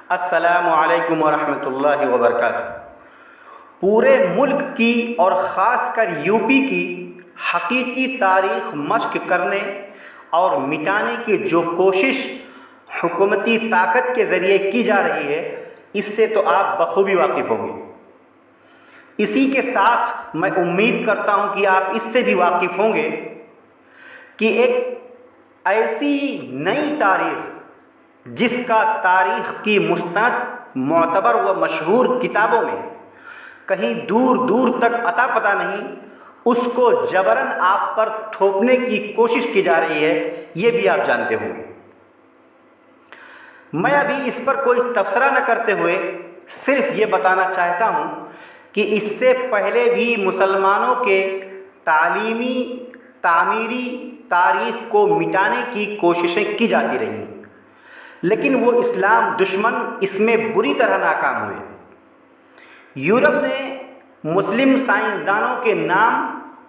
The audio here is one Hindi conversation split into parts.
अस्सलामु अलैकुम वरहमतुल्लाहि वबरकातुहू। पूरे मुल्क की और ख़ासकर यूपी की हकीकी तारीख़ मश्क करने और मिटाने की जो कोशिश हुकूमती ताकत के ज़रिए की जा रही है, इससे तो आप बखूबी वाकिफ़ होंगे। इसी के साथ मैं उम्मीद करता हूं कि आप इससे भी वाकिफ़ होंगे कि एक ऐसी नई तारीख़ जिसका तारीख़ की मुस्तनद मोतबर व मशहूर किताबों में कहीं दूर दूर तक अता पता नहीं, उसको जबरन आप पर थोपने की कोशिश की जा रही है, ये भी आप जानते होंगे। मैं अभी इस पर कोई तबसरा न करते हुए सिर्फ ये बताना चाहता हूं कि इससे पहले भी मुसलमानों के तालीमी तामीरी तारीख़ को मिटाने की कोशिशें की जाती रही, लेकिन वो इस्लाम दुश्मन इसमें बुरी तरह नाकाम हुए। यूरोप ने मुस्लिम साइंसदानों के नाम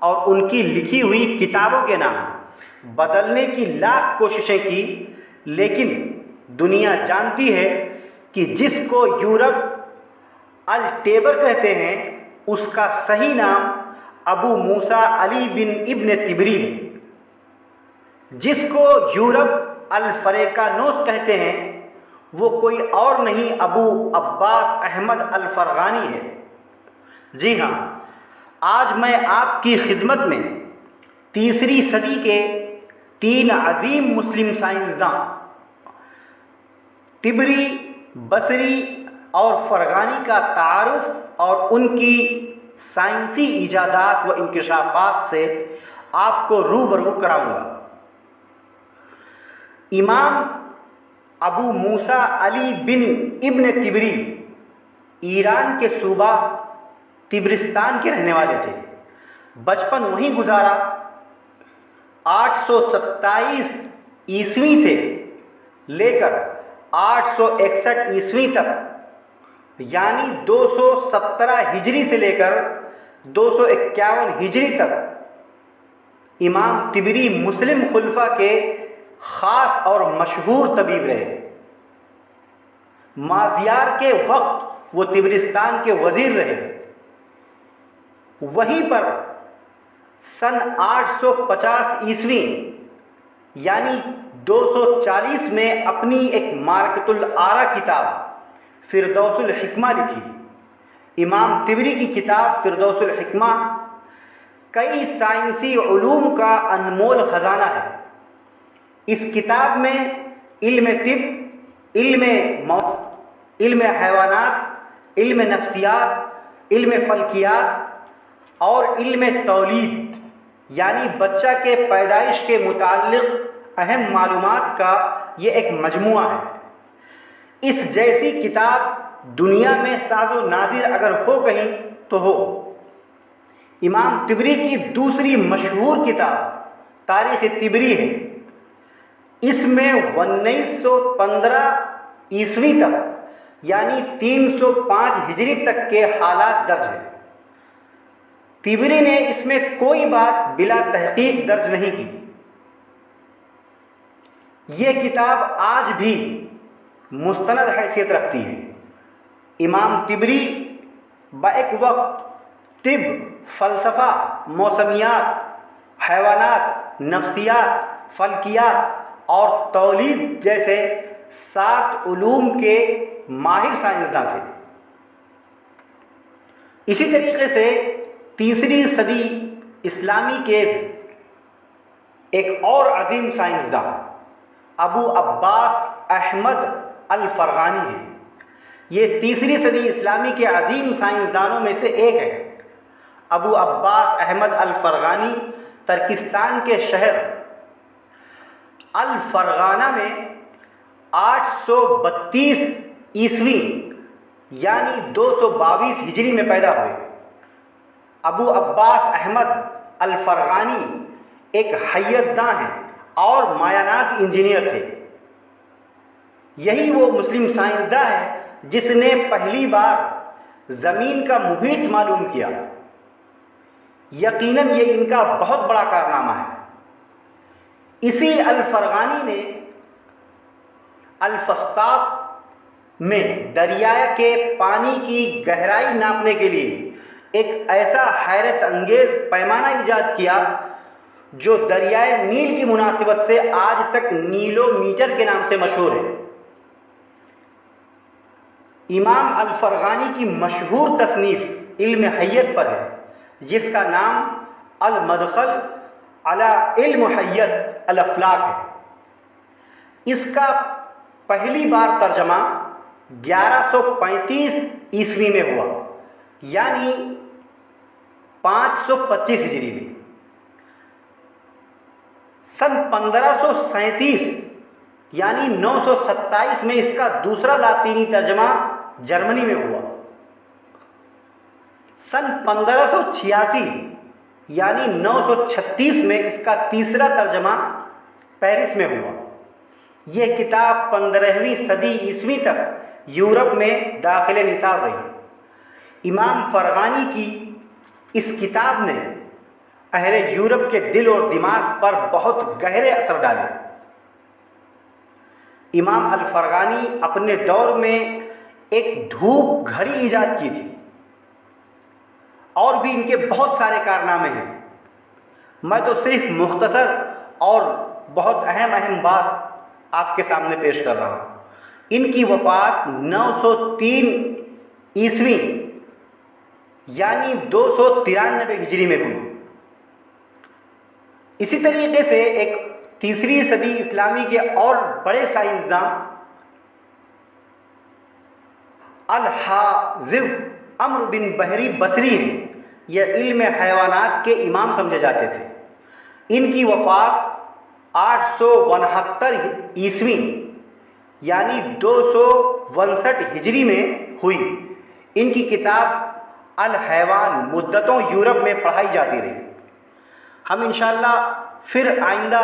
और उनकी लिखी हुई किताबों के नाम बदलने की लाख कोशिशें की, लेकिन दुनिया जानती है कि जिसको यूरोप अल टेबर कहते हैं, उसका सही नाम अबू मूसा अली बिन इब्न तिबरी है। जिसको यूरोप अल फरेकानोस कहते हैं, वो कोई और नहीं अबू अब्बास अहमद अल फरगानी है। जी हाँ, आज मैं आपकी खिदमत में तीसरी सदी के तीन अजीम मुस्लिम साइंसदान तिबरी, बसरी और फरगानी का तारुफ और उनकी साइंसी इजादात व इंकिशाफात से आपको रूबरू कराऊंगा। इमाम अबू मूसा अली बिन इब्न तिबरी ईरान के सूबा तिब्रिस्तान के रहने वाले थे। बचपन वहीं गुजारा। 827 ईस्वी से लेकर 861 ईस्वी तक, यानी 217 हिजरी से लेकर 251 हिजरी तक इमाम तिबरी मुस्लिम खुलफा के खास और मशहूर तबीब रहे। माजियार के वक्त वो तिब्रिस्तान के वजीर रहे। वहीं पर सन 850 ईस्वी यानी 240 में अपनी एक मारकतुल आरा किताब फिरदौसुल हिकमा लिखी। इमाम तिबरी की किताब फिरदौसुल हिकमा कई साइंसी उलूम का अनमोल खजाना है। इस किताब में इल्म तिब, इल्म मौत, इल्म हैवानात, इल्म नफ्सियात, इल्म फल्कियात और इल्म तौलीद यानी बच्चा के पैदाइश के मुताल्लिक़ अहम मालूमात का ये एक मजमुआ है। इस जैसी किताब दुनिया में साज़ो नादिर अगर हो कहीं तो हो। इमाम तिबरी की दूसरी मशहूर किताब तारीख़ तिबरी है। इसमें 1915 ईस्वी तक यानी 305 हिजरी तक के हालात दर्ज हैं। तिबरी ने इसमें कोई बात बिला तहकीक दर्ज नहीं की। यह किताब आज भी मुस्तनद हैसियत रखती है। इमाम तिबरी बैक वक्त तिब, फ़लसफ़ा, मौसमियात, हैवानात, नफ्सियात, फल्कियात और तौलीद जैसे 7 उलूम के माहिर साइंसदान थे। इसी तरीके से तीसरी सदी इस्लामी के एक और अजीम साइंसदान अबू अब्बास अहमद अल फरगानी है। ये तीसरी सदी इस्लामी के अजीम साइंसदानों में से एक है। अबू अब्बास अहमद अल फरगानी तर्किस्तान के शहर अल फरगाना में 832 ईस्वी यानी 222 हिजरी में पैदा हुए। अबू अब्बास अहमद अल फरगानी एक हय्यतदां हैं और मायानाज इंजीनियर थे। यही वो मुस्लिम साइंसदां है जिसने पहली बार ज़मीन का मुहीत मालूम किया। यकीनन ये इनका बहुत बड़ा कारनामा है। इसी अल फरगानी ने अल फस्ताब में दरिया के पानी की गहराई नापने के लिए एक ऐसा हैरत अंगेज पैमाना इजाद किया जो दरियाए नील की मुनासिबत से आज तक नीलोमीटर के नाम से मशहूर है। इमाम अल-फरगानी की मशहूर तसनीफ इल्म हय्यत पर है, जिसका नाम अल-मदखल अला इल्म हय्यत अल-अफलाक है। इसका पहली बार तर्जमा 1135 ईस्वी में हुआ, यानी 525 हिजरी में। सन 1537 यानी 927 में इसका दूसरा लातीनी तर्जमा जर्मनी में हुआ। सन 1586 यानी 936 में इसका तीसरा तर्जमा पेरिस में हुआ। यह किताब 15वीं सदी ईस्वी तक यूरोप में दाखिले निसाब रही। इमाम फरगानी की इस किताब ने अहले यूरोप के दिल और दिमाग पर बहुत गहरे असर डाले। इमाम अल-फरगानी अपने दौर में एक धूप घड़ी ईजाद की थी और भी इनके बहुत सारे कारनामे हैं। मैं तो सिर्फ मुख्तसर और बहुत अहम बात आपके सामने पेश कर रहा हूं। इनकी वफात 903 ईस्वी यानी 293 हिजरी में हुई। इसी तरीके से एक तीसरी सदी इस्लामी के और बड़े साइंसदान अल-हाजिब अम्र बिन बहरी बसरी हैं। यह इल्म हैवानात के इमाम समझे जाते थे। इनकी वफात 869 ईस्वी यानी 262 हिजरी में हुई। इनकी किताब अल हैवान मुद्दतों यूरोप में पढ़ाई जाती रही। हम इंशाअल्लाह फिर आइंदा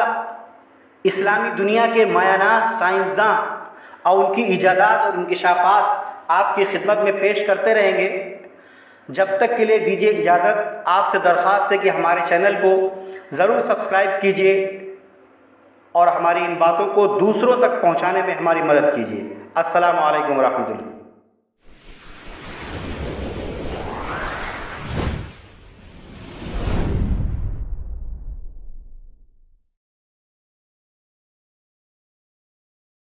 इस्लामी दुनिया के मायानाज़ साइंसदान और उनकी इजादात और इंकिशाफात आपकी खिदमत में पेश करते रहेंगे। जब तक के लिए दीजिए इजाज़त। आपसे दरख्वास्त है कि हमारे चैनल को ज़रूर सब्सक्राइब कीजिए और हमारी इन बातों को दूसरों तक पहुंचाने में हमारी मदद कीजिए। अस्सलामु अलैकुम व रहमतुल्लाह।